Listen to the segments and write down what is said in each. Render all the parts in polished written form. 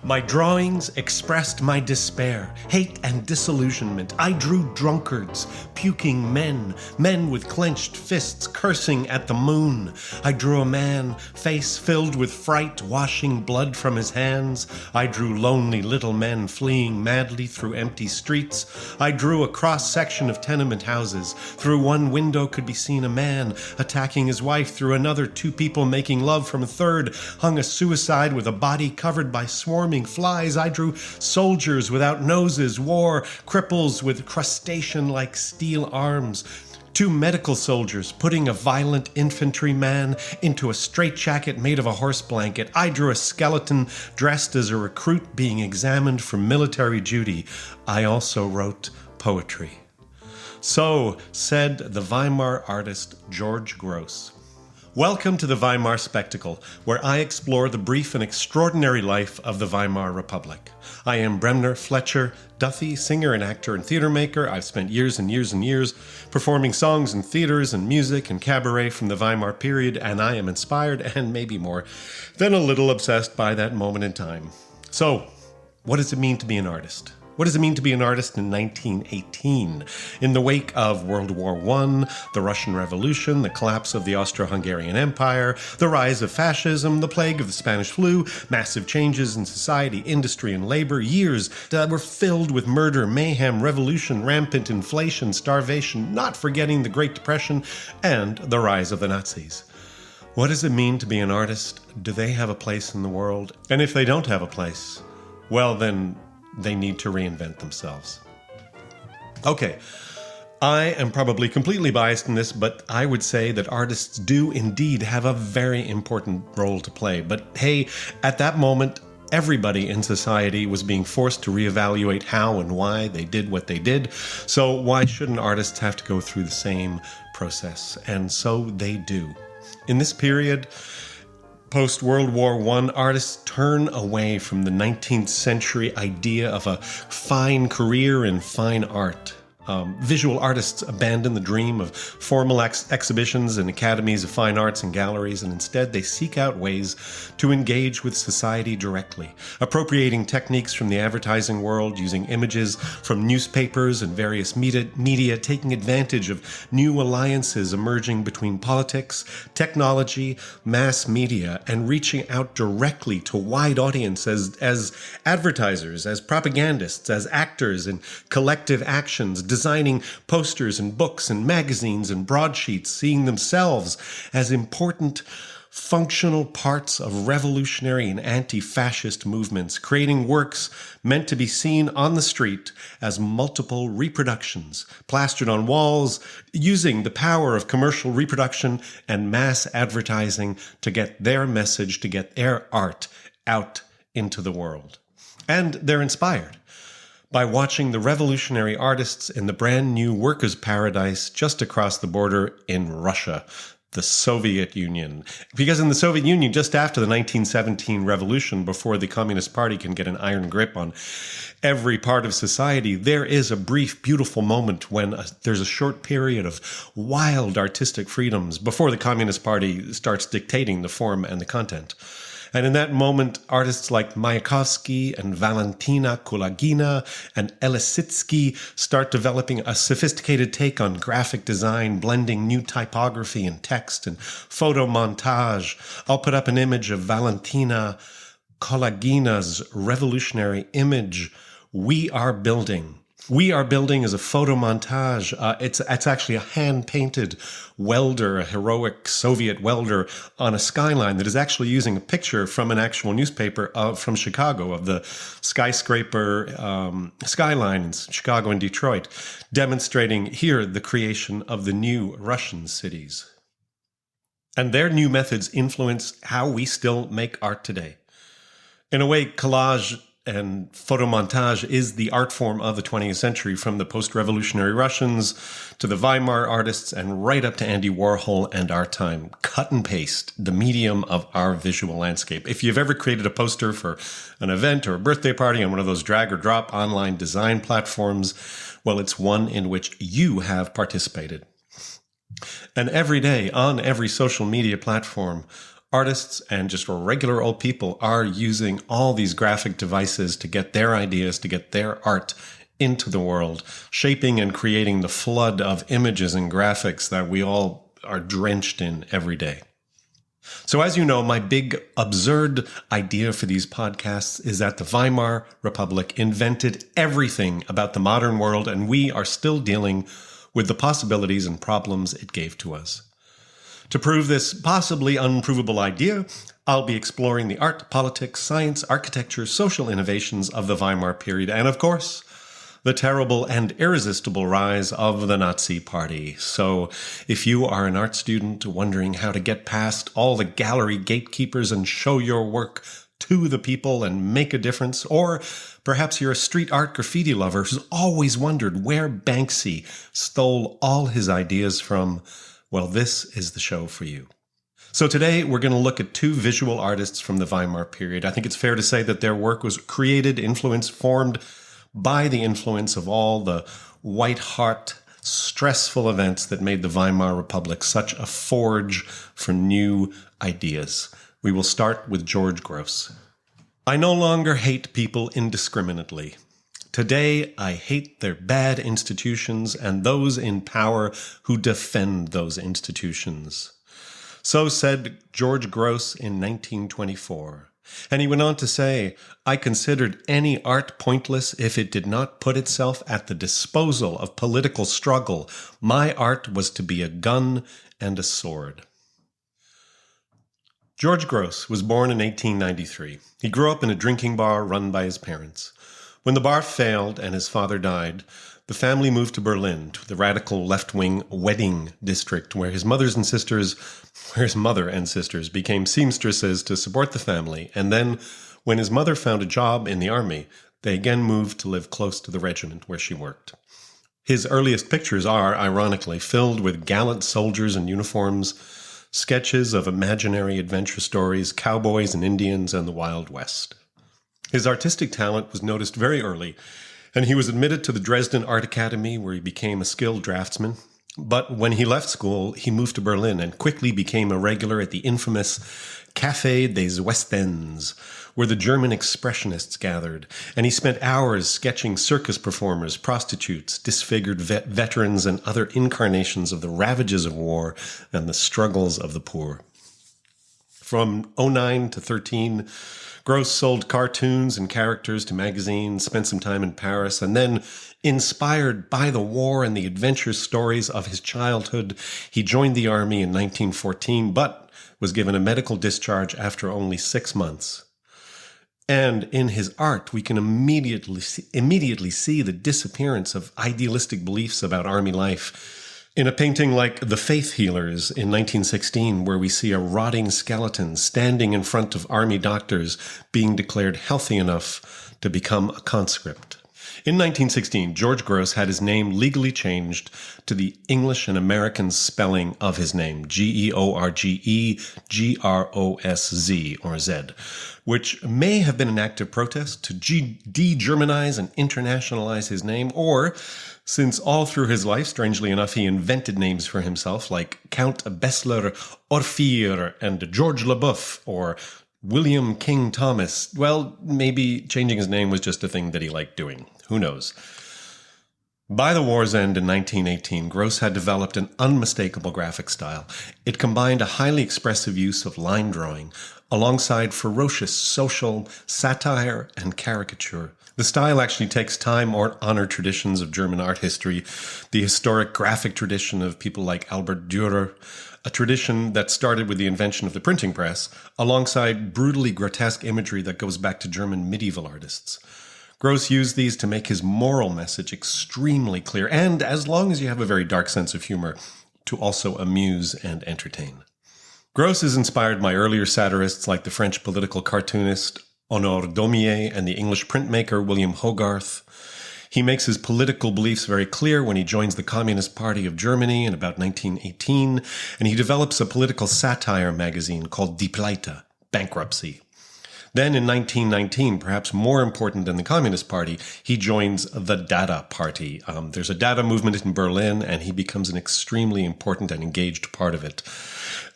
My drawings expressed my despair, hate and disillusionment. I drew drunkards, puking men, men with clenched fists cursing at the moon. I drew a man, face filled with fright, washing blood from his hands. I drew lonely little men fleeing madly through empty streets. I drew a cross-section of tenement houses. Through one window could be seen a man attacking his wife. Through another, two people making love. From a third hung a suicide with a body covered by swarming flies. I drew soldiers without noses, war cripples with crustacean-like steel arms. Two medical soldiers putting a violent infantryman into a straitjacket made of a horse blanket. I drew a skeleton dressed as a recruit being examined for military duty. I also wrote poetry. So said the Weimar artist George Grosz. Welcome to the Weimar Spectacle, where I explore the brief and extraordinary life of the Weimar Republic. I am Bremner Fletcher Duffy, singer and actor and theater maker. I've spent years and years and years performing songs in theaters and music and cabaret from the Weimar period, and I am inspired, and maybe more, than a little obsessed by that moment in time. So, what does it mean to be an artist? What does it mean to be an artist in 1918? In the wake of World War I, the Russian Revolution, the collapse of the Austro-Hungarian Empire, the rise of fascism, the plague of the Spanish flu, massive changes in society, industry, and labor, years that were filled with murder, mayhem, revolution, rampant inflation, starvation, not forgetting the Great Depression, and the rise of the Nazis. What does it mean to be an artist? Do they have a place in the world? And if they don't have a place, well then, they need to reinvent themselves. Okay, I am probably completely biased in this, but I would say that artists do indeed have a very important role to play. But hey, at that moment, everybody in society was being forced to reevaluate how and why they did what they did. So why shouldn't artists have to go through the same process? And so they do. In this period, post-World War I, artists turn away from the 19th century idea of a fine career in fine art. Visual artists abandon the dream of formal exhibitions and academies of fine arts and galleries, and instead they seek out ways to engage with society directly, appropriating techniques from the advertising world, using images from newspapers and various media, taking advantage of new alliances emerging between politics, technology, mass media, and reaching out directly to wide audiences as advertisers, as propagandists, as actors in collective actions, designing posters and books and magazines and broadsheets, seeing themselves as important functional parts of revolutionary and anti-fascist movements, creating works meant to be seen on the street as multiple reproductions, plastered on walls, using the power of commercial reproduction and mass advertising to get their message, to get their art out into the world. And they're inspired by watching the revolutionary artists in the brand new workers' paradise just across the border in Russia, the Soviet Union. Because in the Soviet Union, just after the 1917 revolution, before the Communist Party can get an iron grip on every part of society, there is a brief, beautiful moment when there's a short period of wild artistic freedoms before the Communist Party starts dictating the form and the content. And in that moment, artists like Mayakovsky and Valentina Kulagina and Elisitsky start developing a sophisticated take on graphic design, blending new typography and text and photo-montage. I'll put up an image of Valentina Kulagina's revolutionary image, We Are Building. We Are Building is a photo-montage. It's actually a hand-painted welder, a heroic Soviet welder on a skyline that is actually using a picture from an actual newspaper from Chicago of the skyscraper skyline in Chicago and Detroit, demonstrating here the creation of the new Russian cities. And their new methods influence how we still make art today. In a way, collage and photomontage is the art form of the 20th century, from the post-revolutionary Russians to the Weimar artists and right up to Andy Warhol and our time. Cut and paste, the medium of our visual landscape. If you've ever created a poster for an event or a birthday party on one of those drag or drop online design platforms, well, it's one in which you have participated. And every day on every social media platform, Artists and just regular old people are using all these graphic devices to get their ideas, to get their art into the world, shaping and creating the flood of images and graphics that we all are drenched in every day. So as you know, my big absurd idea for these podcasts is that the Weimar Republic invented everything about the modern world, and we are still dealing with the possibilities and problems it gave to us. To prove this possibly unprovable idea, I'll be exploring the art, politics, science, architecture, social innovations of the Weimar period, and of course, the terrible and irresistible rise of the Nazi Party. So if you are an art student wondering how to get past all the gallery gatekeepers and show your work to the people and make a difference, or perhaps you're a street art graffiti lover who's always wondered where Banksy stole all his ideas from, well, this is the show for you. So today we're going to look at two visual artists from the Weimar period. I think it's fair to say that their work was created, influenced, formed by the influence of all the white-hot, stressful events that made the Weimar Republic such a forge for new ideas. We will start with George Grosz. I no longer hate people indiscriminately. Today, I hate their bad institutions and those in power who defend those institutions. So said George Grosz in 1924. And he went on to say, I considered any art pointless if it did not put itself at the disposal of political struggle. My art was to be a gun and a sword. George Grosz was born in 1893. He grew up in a drinking bar run by his parents. When the bar failed and his father died, the family moved to Berlin, to the radical left-wing Wedding district, where his mother and sisters became seamstresses to support the family. And then, when his mother found a job in the army, they again moved to live close to the regiment where she worked. His earliest pictures are, ironically, filled with gallant soldiers in uniforms, sketches of imaginary adventure stories, cowboys and Indians, and the Wild West. His artistic talent was noticed very early, and he was admitted to the Dresden Art Academy, where he became a skilled draftsman. But when he left school, he moved to Berlin and quickly became a regular at the infamous Café des Westends, where the German expressionists gathered, and he spent hours sketching circus performers, prostitutes, disfigured veterans, and other incarnations of the ravages of war and the struggles of the poor. From 2009 to 2013, Grosz sold cartoons and characters to magazines, spent some time in Paris, and then, inspired by the war and the adventure stories of his childhood, he joined the army in 1914, but was given a medical discharge after only 6 months. And in his art, we can immediately see the disappearance of idealistic beliefs about army life. In a painting like The Faith Healers in 1916, where we see a rotting skeleton standing in front of army doctors being declared healthy enough to become a conscript. In 1916, George Grosz had his name legally changed to the English and American spelling of his name, Georgez, or Z, which may have been an act of protest to de-Germanize and internationalize his name, or since all through his life, strangely enough, he invented names for himself like Count Bessler Orfeer and George LeBoeuf or William King Thomas. Well, maybe changing his name was just a thing that he liked doing. Who knows? By the war's end in 1918, Grosz had developed an unmistakable graphic style. It combined a highly expressive use of line drawing alongside ferocious social satire and caricature. The style actually takes time or honor traditions of German art history, the historic graphic tradition of people like Albert Dürer, a tradition that started with the invention of the printing press, alongside brutally grotesque imagery that goes back to German medieval artists. Grosz used these to make his moral message extremely clear, and as long as you have a very dark sense of humor, to also amuse and entertain. Grosz is inspired by earlier satirists like the French political cartoonist Honore Daumier and the English printmaker William Hogarth. He makes his political beliefs very clear when he joins the Communist Party of Germany in about 1918, and he develops a political satire magazine called Die Pleite, Bankruptcy. Then in 1919, perhaps more important than the Communist Party, he joins the Dada Party. There's a Dada movement in Berlin, and he becomes an extremely important and engaged part of it.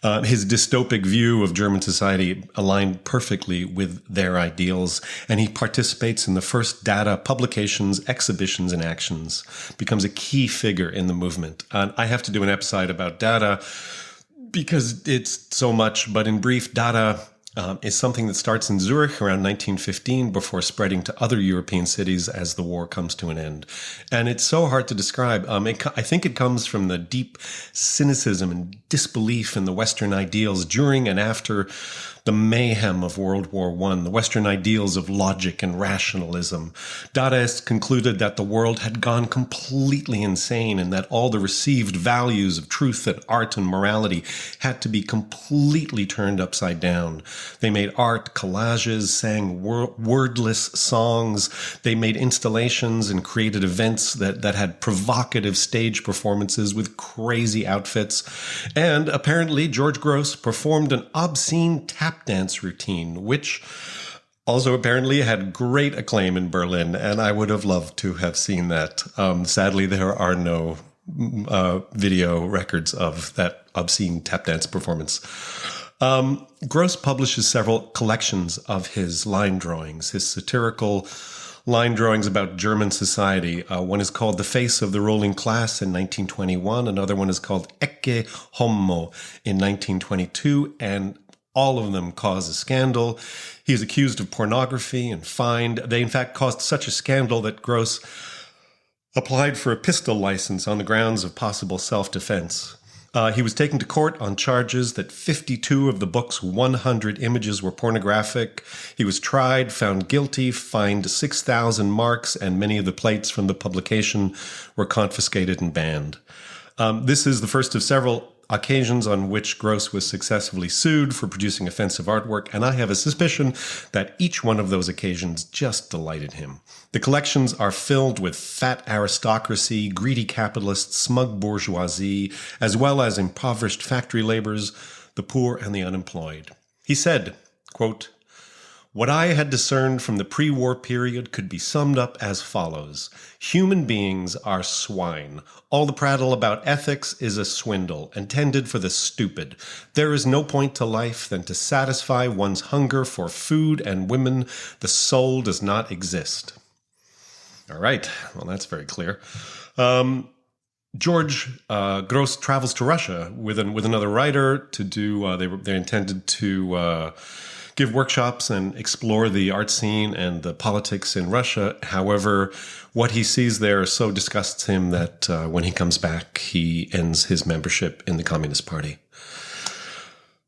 His dystopic view of German society aligned perfectly with their ideals, and he participates in the first Dada publications, exhibitions, and actions, becomes a key figure in the movement. And I have to do an episode about Dada because it's so much, but in brief, Dada is something that starts in Zurich around 1915 before spreading to other European cities as the war comes to an end. And it's so hard to describe. I think it comes from the deep cynicism and disbelief in the Western ideals during and after the mayhem of World War I, the Western ideals of logic and rationalism. Dadaists concluded that the world had gone completely insane and that all the received values of truth and art and morality had to be completely turned upside down. They made art, collages, sang wordless songs. They made installations and created events that had provocative stage performances with crazy outfits. And apparently George Grosz performed an obscene tap dance routine, which also apparently had great acclaim in Berlin, and I would have loved to have seen that. Sadly, there are no video records of that obscene tap dance performance. Grosz publishes several collections of his line drawings, his satirical line drawings about German society. One is called The Face of the Ruling Class in 1921. Another one is called Ecce Homo in 1922, and all of them cause a scandal. He is accused of pornography and fined. They, in fact, caused such a scandal that Grosz applied for a pistol license on the grounds of possible self-defense. He was taken to court on charges that 52 of the book's 100 images were pornographic. He was tried, found guilty, fined 6,000 marks, and many of the plates from the publication were confiscated and banned. This is the first of several occasions on which Grosz was successfully sued for producing offensive artwork, and I have a suspicion that each one of those occasions just delighted him. The collections are filled with fat aristocracy, greedy capitalists, smug bourgeoisie, as well as impoverished factory laborers, the poor and the unemployed. He said, quote, "What I had discerned from the pre-war period could be summed up as follows. Human beings are swine. All the prattle about ethics is a swindle, intended for the stupid. There is no point to life than to satisfy one's hunger for food and women. The soul does not exist." All right. Well, that's very clear. George Grosz travels to Russia with another writer to do, they intended to give workshops and explore the art scene and the politics in Russia. However, what he sees there so disgusts him that when he comes back, he ends his membership in the Communist Party.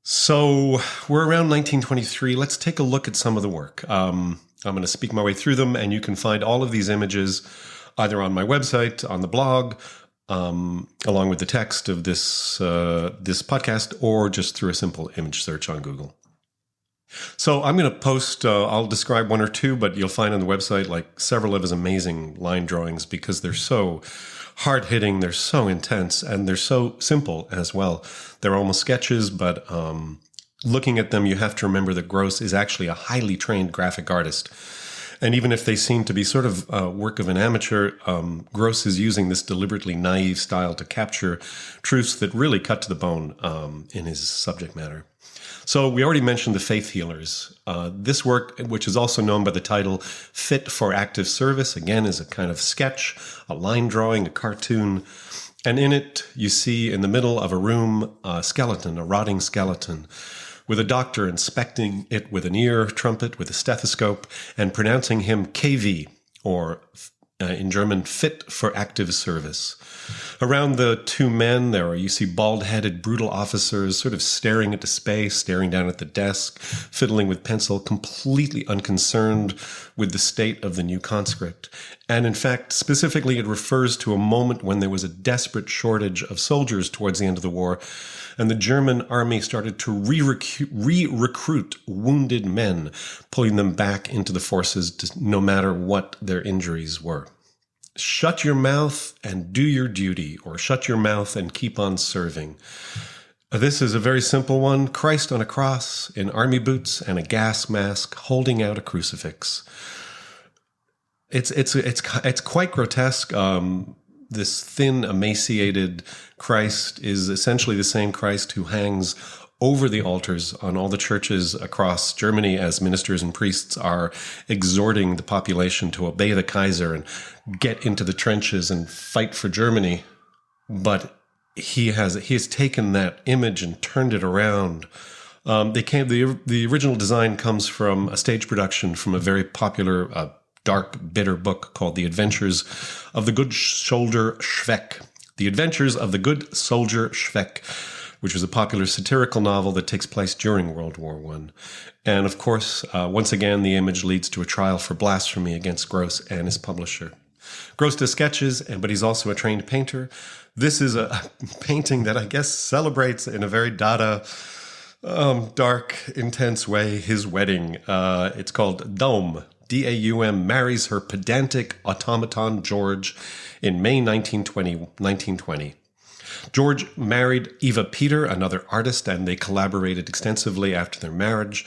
So we're around 1923. Let's take a look at some of the work. I'm going to speak my way through them, and you can find all of these images either on my website, on the blog, along with the text of this podcast, or just through a simple image search on Google. So I'm going to post, I'll describe one or two, but you'll find on the website like several of his amazing line drawings because they're so hard-hitting, they're so intense, and they're so simple as well. They're almost sketches, but looking at them, you have to remember that Grosz is actually a highly trained graphic artist. And even if they seem to be sort of work of an amateur, Grosz is using this deliberately naive style to capture truths that really cut to the bone in his subject matter. So we already mentioned the faith healers. This work, which is also known by the title Fit for Active Service, again, is a kind of sketch, a line drawing, a cartoon. And in it, you see in the middle of a room a skeleton, a rotting skeleton, with a doctor inspecting it with an ear trumpet, with a stethoscope, and pronouncing him KV, or in German, fit for active service. Around the two men, you see bald-headed, brutal officers sort of staring into space, staring down at the desk, fiddling with pencil, completely unconcerned with the state of the new conscript. And in fact, specifically, it refers to a moment when there was a desperate shortage of soldiers towards the end of the war, and the German army started to re-recruit wounded men, pulling them back into the forces no matter what their injuries were. Shut your mouth and do your duty, or shut your mouth and keep on serving. This is a very simple one. Christ on a cross, in army boots and a gas mask, holding out a crucifix. It's quite grotesque. This thin, emaciated Christ is essentially the same Christ who hangs over the altars on all the churches across Germany as ministers and priests are exhorting the population to obey the Kaiser and get into the trenches and fight for Germany. But he has taken that image and turned it around. The original design comes from a stage production from a very popular dark, bitter book called The Adventures of the Good Soldier Schweck. The Adventures of the Good Soldier Schweck, which was a popular satirical novel that takes place during World War I. And of course, once again, the image leads to a trial for blasphemy against Grosz and his publisher. Grosz does sketches, but he's also a trained painter. This is a painting that I guess celebrates in a very Dada, dark, intense way his wedding. It's called Daum. D-A-U-M marries her pedantic automaton George in May 1920. George married Eva Peter, another artist, and they collaborated extensively after their marriage.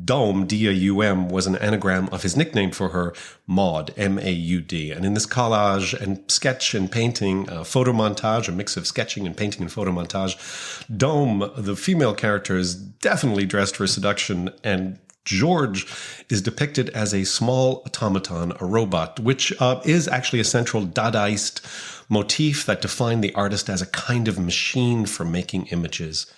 Daum, D-A-U-M, was an anagram of his nickname for her, Maud, M-A-U-D. And in this collage and sketch and painting, photo-montage, a mix of sketching and painting and photo-montage, Daum, the female character, is definitely dressed for seduction, and George is depicted as a small automaton, a robot, which is actually a central Dadaist motif that defined the artist as a kind of machine for making images.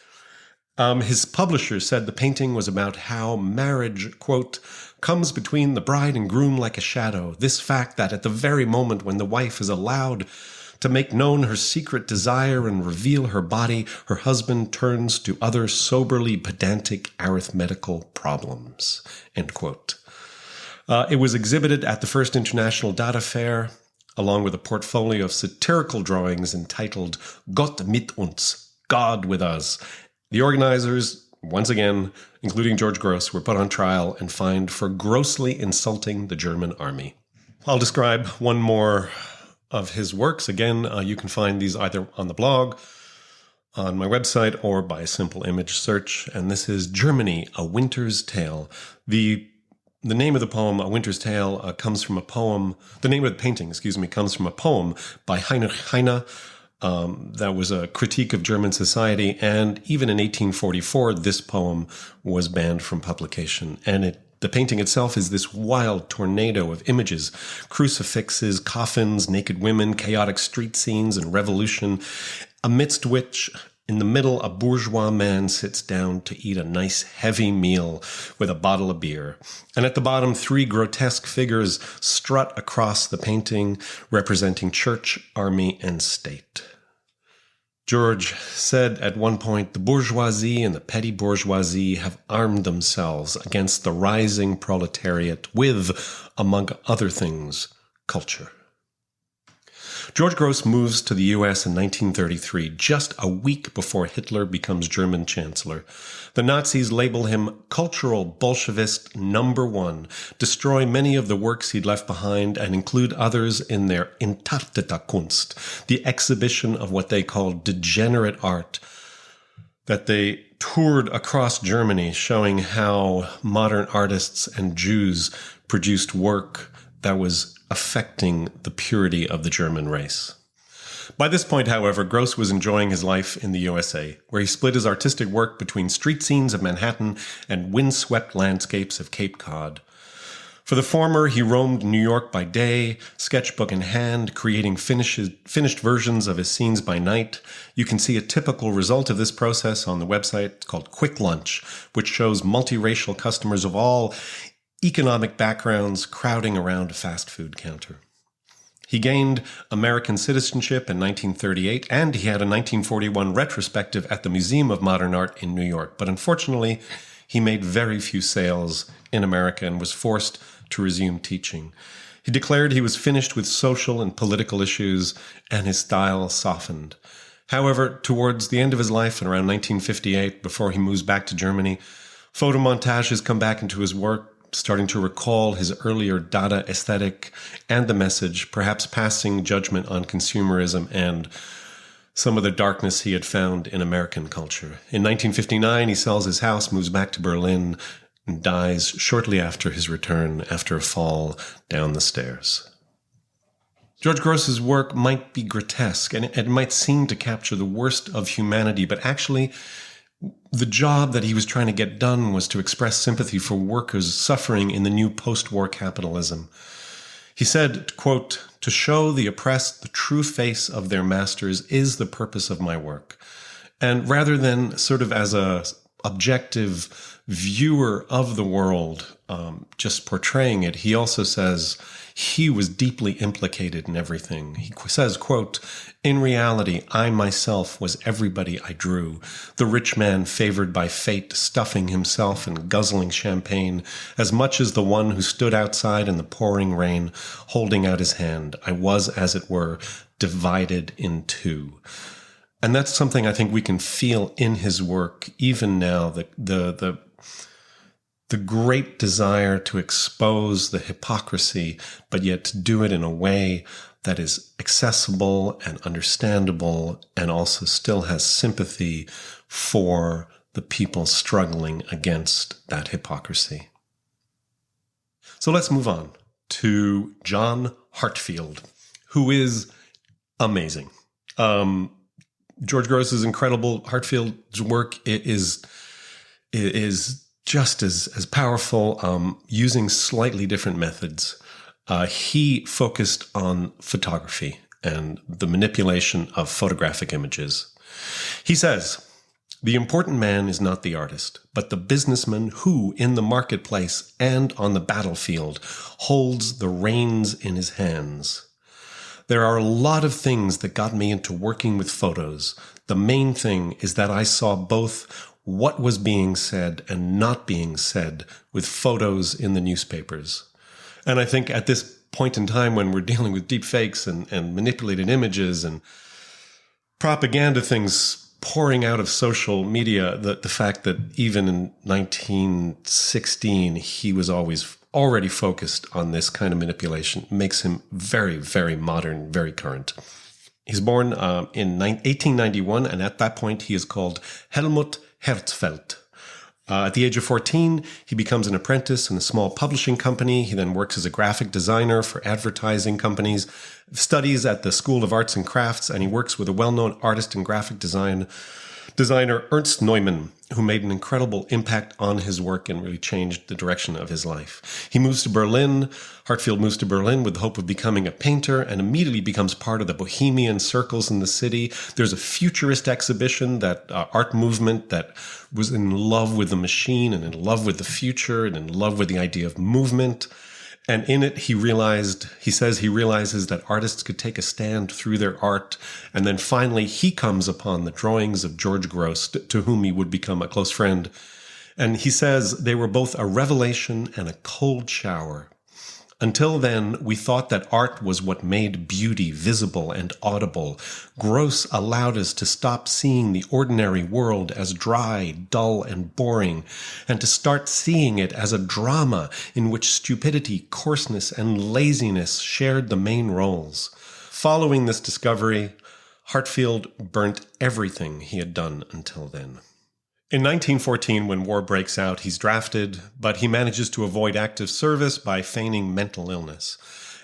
His publisher said the painting was about how marriage, quote, comes between the bride and groom like a shadow. This fact that at the very moment when the wife is allowed to make known her secret desire and reveal her body, her husband turns to other soberly pedantic arithmetical problems, end quote. It was exhibited at the first International Dada Fair, along with a portfolio of satirical drawings entitled Gott mit uns, God with us. The organizers, once again, including George Grosz, were put on trial and fined for grossly insulting the German army. I'll describe one more of his works. Again, you can find these either on the blog, on my website, or by a simple image search. And this is Germany, A Winter's Tale. The name of the poem, A Winter's Tale, comes from a poem. The name of the painting, comes from a poem by Heinrich Heine. That was a critique of German society. And even in 1844, this poem was banned from publication. And the painting itself is this wild tornado of images, crucifixes, coffins, naked women, chaotic street scenes, and revolution, amidst which, in the middle, a bourgeois man sits down to eat a nice heavy meal with a bottle of beer. And at the bottom, three grotesque figures strut across the painting, representing church, army, and state. George said at one point, the bourgeoisie and the petty bourgeoisie have armed themselves against the rising proletariat with, among other things, culture. George Grosz moves to the U.S. in 1933, just a week before Hitler becomes German Chancellor. The Nazis label him cultural Bolshevist #1, destroy many of the works he'd left behind, and include others in their Entartete Kunst, the exhibition of what they called degenerate art, that they toured across Germany, showing how modern artists and Jews produced work that was affecting the purity of the German race. By this point, however, Grosz was enjoying his life in the USA, where he split his artistic work between street scenes of Manhattan and windswept landscapes of Cape Cod. For the former, he roamed New York by day, sketchbook in hand, creating finished versions of his scenes by night. You can see a typical result of this process on the website called Quick Lunch, which shows multiracial customers of all economic backgrounds crowding around a fast food counter. He gained American citizenship in 1938, and he had a 1941 retrospective at the Museum of Modern Art in New York. But unfortunately, he made very few sales in America and was forced to resume teaching. He declared he was finished with social and political issues, and his style softened. However, towards the end of his life, in around 1958, before he moves back to Germany, photo-montages come back into his work, starting to recall his earlier Dada aesthetic and the message, perhaps passing judgment on consumerism and some of the darkness he had found in American culture. In 1959, he sells his house, moves back to Berlin, and dies shortly after his return after a fall down the stairs. George Grosz's work might be grotesque, and it might seem to capture the worst of humanity, but actually, the job that he was trying to get done was to express sympathy for workers suffering in the new post-war capitalism. He said, quote, "To show the oppressed the true face of their masters is the purpose of my work." And rather than sort of as a objective viewer of the world, just portraying it, he also says he was deeply implicated in everything. He says, quote, "In reality, I myself was everybody I drew, the rich man favored by fate, stuffing himself and guzzling champagne, as much as the one who stood outside in the pouring rain, holding out his hand. I was, as it were, divided in two." And that's something I think we can feel in his work, even now, the great desire to expose the hypocrisy, but yet to do it in a way that is accessible and understandable and also still has sympathy for the people struggling against that hypocrisy. So let's move on to John Heartfield, who is amazing. George Grosz's incredible. Heartfield's work is just as powerful, using slightly different methods. He focused on photography and the manipulation of photographic images. He says, "The important man is not the artist, but the businessman who, in the marketplace and on the battlefield, holds the reins in his hands. There are a lot of things that got me into working with photos. The main thing is that I saw both what was being said and not being said with photos in the newspapers." And I think at this point in time when we're dealing with deep fakes and manipulated images and propaganda things pouring out of social media, the fact that even in 1916 he was already focused on this kind of manipulation makes him very, very modern, very current. He's born in 1891, and at that point he is called Helmut Herzfeld. At the age of 14, he becomes an apprentice in a small publishing company. He then works as a graphic designer for advertising companies, studies at the School of Arts and Crafts, and he works with a well-known artist and graphic designer Ernst Neumann, who made an incredible impact on his work and really changed the direction of his life. He moves to Berlin. Heartfield moves to Berlin with the hope of becoming a painter and immediately becomes part of the bohemian circles in the city. There's a futurist exhibition, that art movement that was in love with the machine and in love with the future and in love with the idea of movement. And in it, he realizes that artists could take a stand through their art. And then finally, he comes upon the drawings of George Grosz, to whom he would become a close friend. And he says they were both a revelation and a cold shower. Until then, we thought that art was what made beauty visible and audible. Grosz allowed us to stop seeing the ordinary world as dry, dull, and boring, and to start seeing it as a drama in which stupidity, coarseness, and laziness shared the main roles. Following this discovery, Heartfield burnt everything he had done until then. In 1914, when war breaks out, he's drafted, but he manages to avoid active service by feigning mental illness.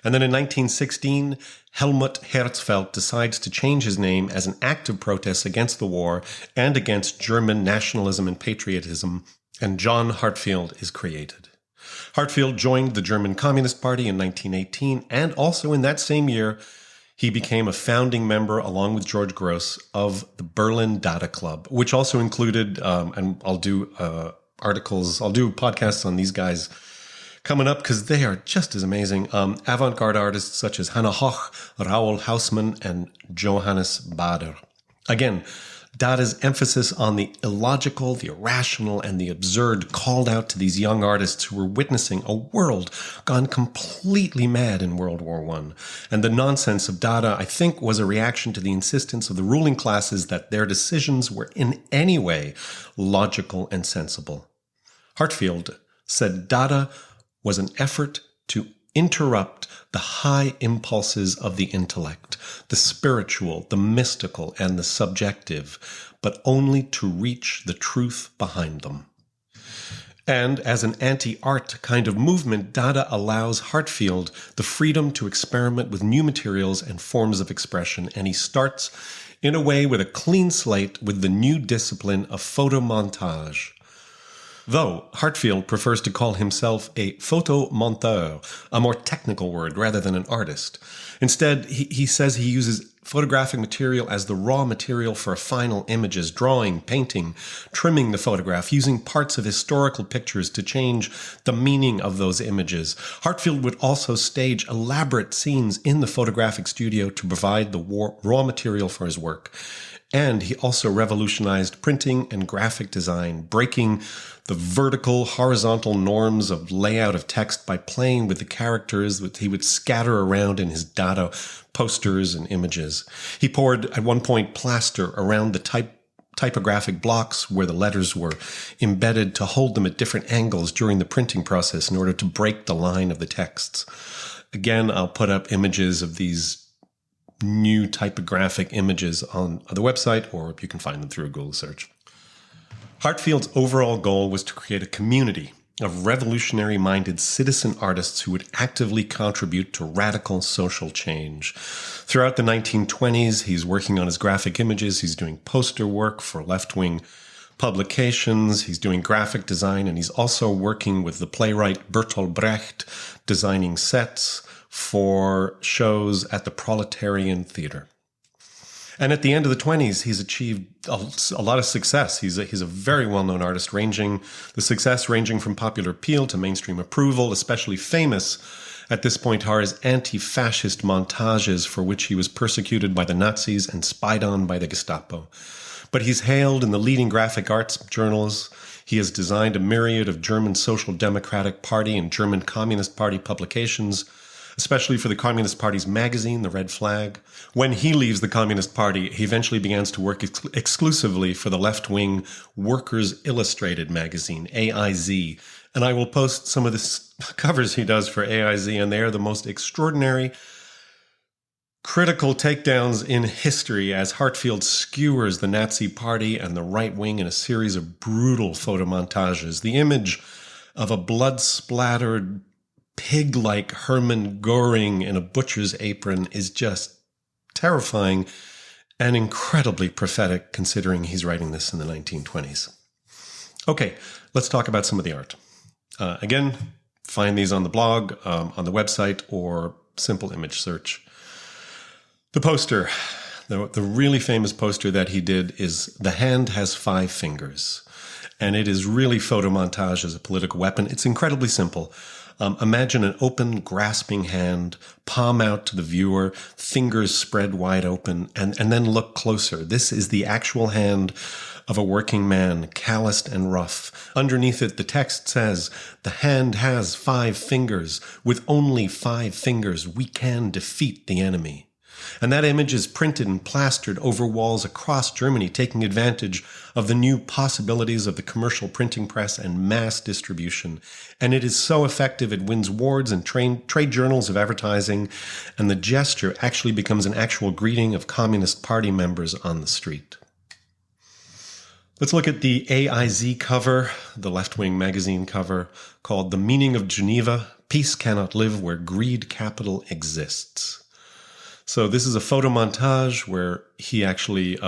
And then in 1916, Helmut Herzfeld decides to change his name as an act of protest against the war and against German nationalism and patriotism, and John Heartfield is created. Heartfield joined the German Communist Party in 1918, and also in that same year, he became a founding member, along with George Grosz, of the Berlin Dada Club, which also included, and I'll do podcasts on these guys coming up because they are just as amazing, avant-garde artists such as Hannah Hoch, Raoul Hausmann, and Johannes Bader. Again, Dada's emphasis on the illogical, the irrational, and the absurd called out to these young artists who were witnessing a world gone completely mad in World War I. And the nonsense of Dada, I think, was a reaction to the insistence of the ruling classes that their decisions were in any way logical and sensible. Heartfield said Dada was an effort to interrupt the high impulses of the intellect, the spiritual, the mystical, and the subjective, but only to reach the truth behind them. And as an anti-art kind of movement, Dada allows Heartfield the freedom to experiment with new materials and forms of expression, and he starts in a way with a clean slate with the new discipline of photo-montage. Though Heartfield prefers to call himself a photo-monteur, a more technical word rather than an artist. Instead, he says he uses photographic material as the raw material for final images, drawing, painting, trimming the photograph, using parts of historical pictures to change the meaning of those images. Heartfield would also stage elaborate scenes in the photographic studio to provide the raw material for his work. And he also revolutionized printing and graphic design, breaking the vertical, horizontal norms of layout of text by playing with the characters that he would scatter around in his Dada posters and images. He poured, at one point, plaster around the typographic blocks where the letters were embedded to hold them at different angles during the printing process in order to break the line of the texts. Again, I'll put up images of these new typographic images on the website, or you can find them through a Google search. Heartfield's overall goal was to create a community of revolutionary-minded citizen artists who would actively contribute to radical social change. Throughout the 1920s, he's working on his graphic images, he's doing poster work for left-wing publications, he's doing graphic design, and he's also working with the playwright Bertolt Brecht, designing sets for shows at the Proletarian Theater. And at the end of the 20s, he's achieved a lot of success. He's a very well-known artist, ranging from popular appeal to mainstream approval. Especially famous at this point are his anti-fascist montages, for which he was persecuted by the Nazis and spied on by the Gestapo. But he's hailed in the leading graphic arts journals. He has designed a myriad of German Social Democratic Party and German Communist Party publications, especially for the Communist Party's magazine, The Red Flag. When he leaves the Communist Party, he eventually begins to work exclusively for the left-wing Workers' Illustrated magazine, AIZ. And I will post some of the covers he does for AIZ, and they are the most extraordinary, critical takedowns in history as Heartfield skewers the Nazi Party and the right wing in a series of brutal photomontages. The image of a blood-splattered pig-like Hermann Göring in a butcher's apron is just terrifying and incredibly prophetic, considering he's writing this in the 1920s. Okay, let's talk about some of the art. Again, find these on the blog, on the website, or simple image search. The poster, the really famous poster that he did is "The Hand Has 5 Fingers." And it is really photomontage as a political weapon. It's incredibly simple. Imagine an open, grasping hand, palm out to the viewer, fingers spread wide open, and then look closer. This is the actual hand of a working man, calloused and rough. Underneath it, the text says, "The hand has 5 fingers. With only 5 fingers, we can defeat the enemy." And that image is printed and plastered over walls across Germany, taking advantage of the new possibilities of the commercial printing press and mass distribution. And it is so effective, it wins awards and trade journals of advertising, and the gesture actually becomes an actual greeting of Communist Party members on the street. Let's look at the AIZ cover, the left-wing magazine cover, called "The Meaning of Geneva, Peace Cannot Live Where Greed Capital Exists." So this is a photo montage where he actually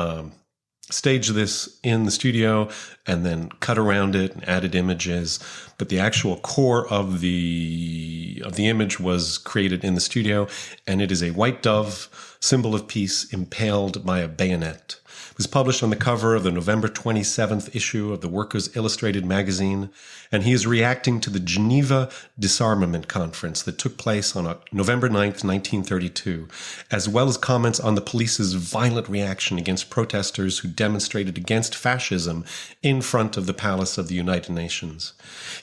staged this in the studio and then cut around it and added images. But the actual core of the image was created in the studio, and it is a white dove, symbol of peace, impaled by a bayonet. It was published on the cover of the November 27th issue of the Workers' Illustrated magazine, and he is reacting to the Geneva Disarmament Conference that took place on November 9th, 1932, as well as comments on the police's violent reaction against protesters who demonstrated against fascism in front of the Palace of the United Nations.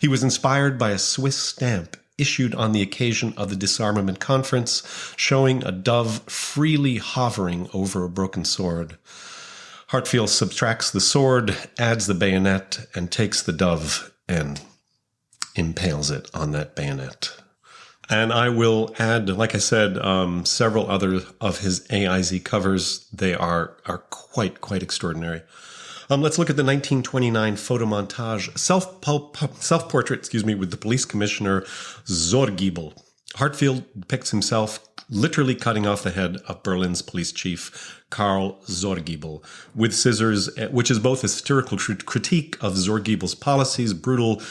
He was inspired by a Swiss stamp issued on the occasion of the Disarmament Conference, showing a dove freely hovering over a broken sword. Heartfield subtracts the sword, adds the bayonet, and takes the dove and impales it on that bayonet. And I will add, like I said, several other of his AIZ covers. They are quite extraordinary. Let's look at the 1929 photo-montage self-portrait, with the police commissioner Zorgiebel. Heartfield depicts himself literally cutting off the head of Berlin's police chief, Karl Zorgiebel, with scissors, which is both a satirical critique of Zorgiebel's policies, brutal,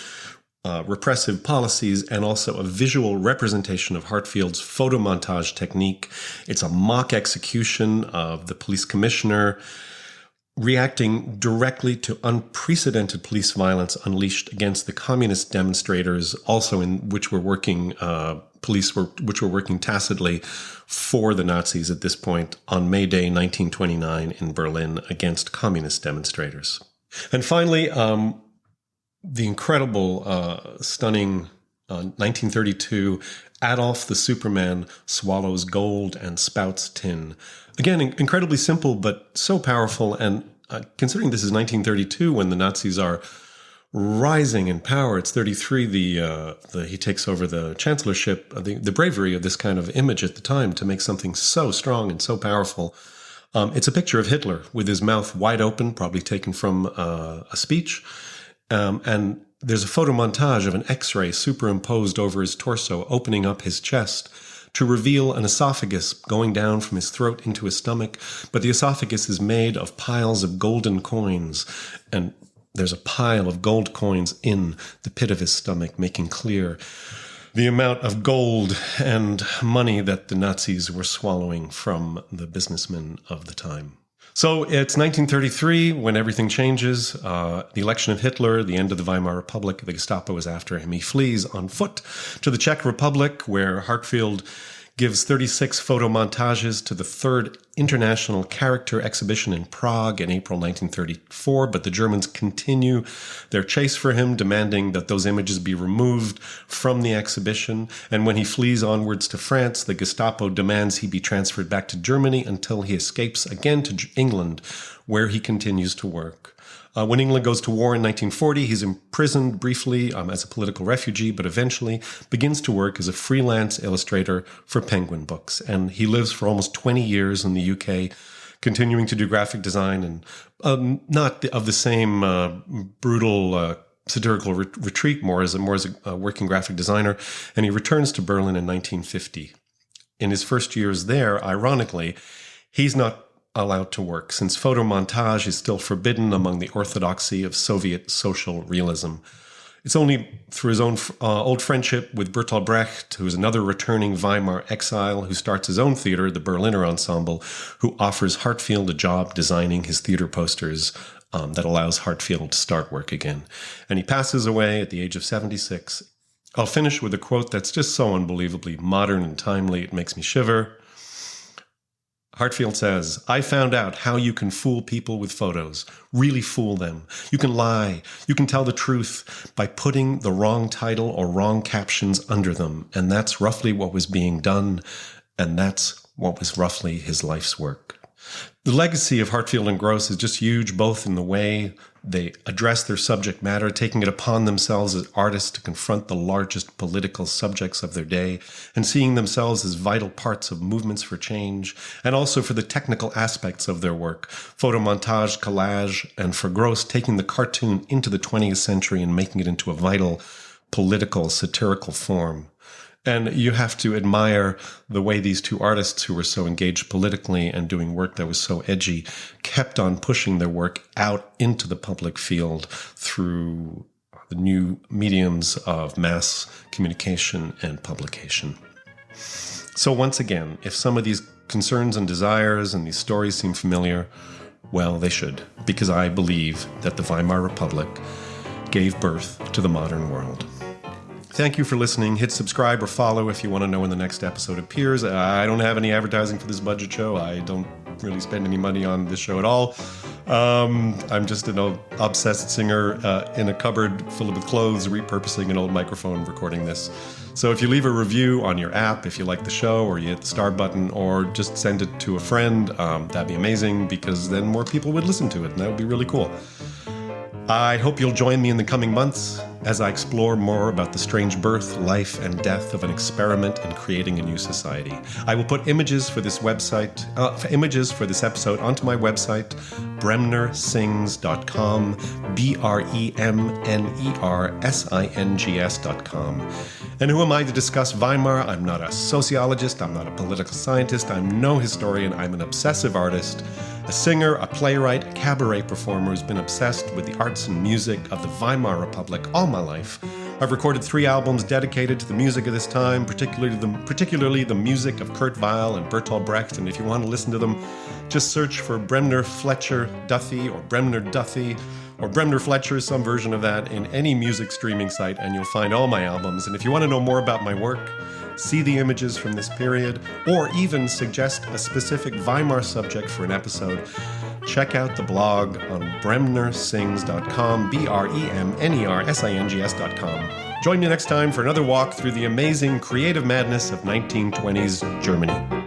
repressive policies, and also a visual representation of Heartfield's photo-montage technique. It's a mock execution of the police commissioner, reacting directly to unprecedented police violence unleashed against the communist demonstrators, also in which were working which were working tacitly for the Nazis at this point on May Day 1929 in Berlin against communist demonstrators. And finally, the incredible, stunning 1932 Adolf the Superman swallows gold and spouts tin. Again, incredibly simple, but so powerful. And considering this is 1932, when the Nazis are rising in power, it's 33. He takes over the chancellorship. The bravery of this kind of image at the time to make something so strong and so powerful. It's a picture of Hitler with his mouth wide open, probably taken from a speech, and there's a photo montage of an X-ray superimposed over his torso, opening up his chest to reveal an esophagus going down from his throat into his stomach. But the esophagus is made of piles of golden coins, and there's a pile of gold coins in the pit of his stomach, making clear the amount of gold and money that the Nazis were swallowing from the businessmen of the time. So it's 1933 when everything changes. The election of Hitler, the end of the Weimar Republic, the Gestapo is after him. He flees on foot to the Czech Republic, where Heartfield gives 36 photo montages to the third International Character Exhibition in Prague in April 1934. But the Germans continue their chase for him, demanding that those images be removed from the exhibition. And when he flees onwards to France, the Gestapo demands he be transferred back to Germany until he escapes again to England, where he continues to work. When England goes to war in 1940, he's imprisoned briefly as a political refugee, but eventually begins to work as a freelance illustrator for Penguin Books. And he lives for almost 20 years in the UK, continuing to do graphic design, and not of the same brutal satirical retreat, more as a working graphic designer. And he returns to Berlin in 1950. In his first years there, ironically, he's not allowed to work, since photo montage is still forbidden among the orthodoxy of Soviet social realism. It's only through his own old friendship with Bertolt Brecht, who is another returning Weimar exile, who starts his own theater, the Berliner Ensemble, who offers Heartfield a job designing his theater posters that allows Heartfield to start work again. And he passes away at the age of 76. I'll finish with a quote that's just so unbelievably modern and timely, it makes me shiver. Heartfield says, "I found out how you can fool people with photos, really fool them. You can lie, you can tell the truth by putting the wrong title or wrong captions under them. And that's roughly what was being done, and that's what was roughly his life's work." The legacy of Heartfield and Grosz is just huge, both in the way they address their subject matter, taking it upon themselves as artists to confront the largest political subjects of their day, and seeing themselves as vital parts of movements for change, and also for the technical aspects of their work, photomontage, collage, and for Grosz, taking the cartoon into the 20th century and making it into a vital political, satirical form. And you have to admire the way these two artists, who were so engaged politically and doing work that was so edgy, kept on pushing their work out into the public field through the new mediums of mass communication and publication. So once again, if some of these concerns and desires and these stories seem familiar, well, they should, because I believe that the Weimar Republic gave birth to the modern world. Thank you for listening. Hit subscribe or follow if you want to know when the next episode appears. I don't have any advertising for this budget show. I don't really spend any money on this show at all. I'm just an obsessed singer in a cupboard full of clothes, repurposing an old microphone, recording this. So if you leave a review on your app, if you like the show, or you hit the star button, or just send it to a friend, that'd be amazing, because then more people would listen to it, and that would be really cool. I hope you'll join me in the coming months as I explore more about the strange birth, life, and death of an experiment in creating a new society. I will put images for this episode onto my website, bremnersings.com, BREMNERSINGS.com. And who am I to discuss Weimar? I'm not a sociologist, I'm not a political scientist, I'm no historian, I'm an obsessive artist, a singer, a playwright, a cabaret performer who's been obsessed with the arts and music of the Weimar Republic all my life. I've recorded 3 albums dedicated to the music of this time, particularly the music of Kurt Weill and Bertolt Brecht, and if you want to listen to them, just search for Bremner Fletcher Duthie or Bremner Duthie or Bremner Fletcher, some version of that, in any music streaming site, and you'll find all my albums. And if you want to know more about my work, see the images from this period, or even suggest a specific Weimar subject for an episode, check out the blog on bremnersings.com, BREMNERSINGS.com. Join me next time for another walk through the amazing creative madness of 1920s Germany.